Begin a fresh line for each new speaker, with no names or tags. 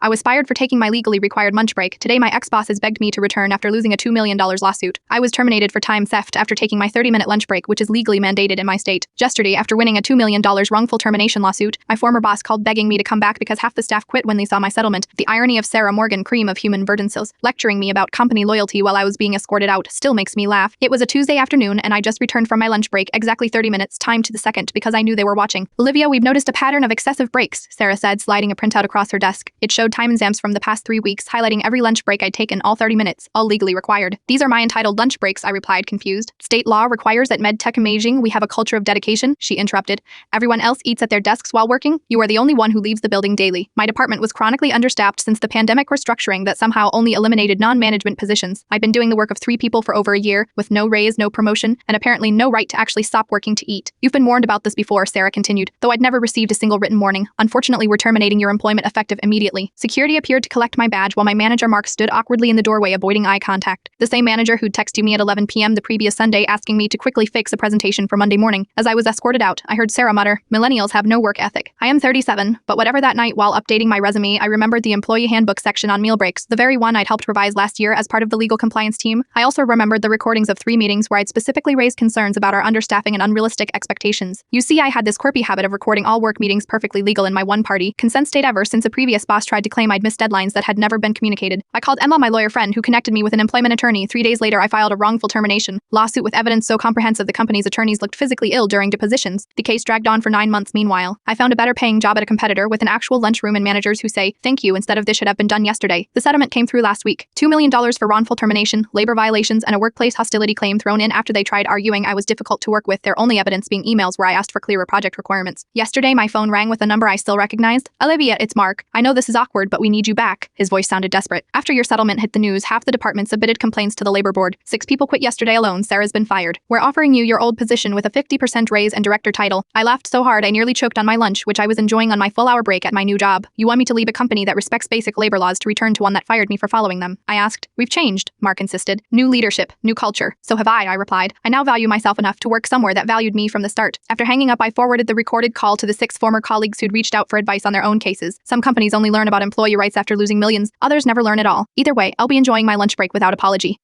I was fired for taking my legally required lunch break. Today my ex-boss has begged me to return after losing a $2 million lawsuit. I was terminated for time theft after taking my 30-minute lunch break, which is legally mandated in my state. Yesterday, after winning a $2 million wrongful termination lawsuit, my former boss called begging me to come back because half the staff quit when they saw my settlement. The irony of Sarah Morgan, cream of human verdances, lecturing me about company loyalty while I was being escorted out still makes me laugh. It was a Tuesday afternoon and I just returned from my lunch break exactly 30 minutes, timed to the second because I knew they were watching. Olivia, we've noticed a pattern of excessive breaks, Sarah said, sliding a printout across her desk. It showed time stamps from the past 3 weeks, highlighting every lunch break I'd taken, all 30 minutes, all legally required. These are my entitled lunch breaks, I replied, confused. State law requires at MedTech Imaging we have a culture of dedication, she interrupted. Everyone else eats at their desks while working. You are the only one who leaves the building daily. My department was chronically understaffed since the pandemic restructuring that somehow only eliminated non-management positions. I've been doing the work of 3 people for over a year, with no raise, no promotion, and apparently no right to actually stop working to eat. You've been warned about this before, Sarah continued, though I'd never received a single written warning. Unfortunately, we're terminating your employment effective immediately. Security appeared to collect my badge while my manager Mark stood awkwardly in the doorway, avoiding eye contact. The same manager who'd texted me at 11 p.m. the previous Sunday asking me to quickly fix a presentation for Monday morning. As I was escorted out, I heard Sarah mutter, "Millennials have no work ethic." I am 37, but whatever that night while updating my resume, I remembered the employee handbook section on meal breaks, the very one I'd helped revise last year as part of the legal compliance team. I also remembered the recordings of 3 meetings where I'd specifically raised concerns about our understaffing and unrealistic expectations. You see, I had this quirky habit of recording all work meetings perfectly legal in my one-party consent state ever since a previous boss tried to claim I'd missed deadlines that had never been communicated. I called Emma, my lawyer friend, who connected me with an employment attorney. 3 days later, I filed a wrongful termination lawsuit with evidence so comprehensive the company's attorneys looked physically ill during depositions. The case dragged on for 9 months. Meanwhile, I found a better-paying job at a competitor with an actual lunchroom and managers who say, "Thank you," instead of "This should have been done yesterday." The settlement came through last week. $2 million for wrongful termination, labor violations, and a workplace hostility claim thrown in after they tried arguing I was difficult to work with, their only evidence being emails where I asked for clearer project requirements. Yesterday, my phone rang with a number I still recognized. "Olivia, it's Mark. I know this is awkward, but we need you back." His voice sounded desperate. "After your settlement hit the news, half the department submitted complaints to the labor board. 6 people quit yesterday alone. Sarah's been fired. We're offering you your old position with a 50% raise and director title." I laughed so hard I nearly choked on my lunch, which I was enjoying on my full-hour break at my new job. "You want me to leave a company that respects basic labor laws to return to one that fired me for following them?" I asked. "We've changed," Mark insisted. "New leadership, new culture." "So have I replied. "I now value myself enough to work somewhere that valued me from the start." After hanging up, I forwarded the recorded call to the 6 former colleagues who'd reached out for advice on their own cases. Some companies only learn about employee rights after losing millions, others never learn at all. Either way, I'll be enjoying my lunch break without apology.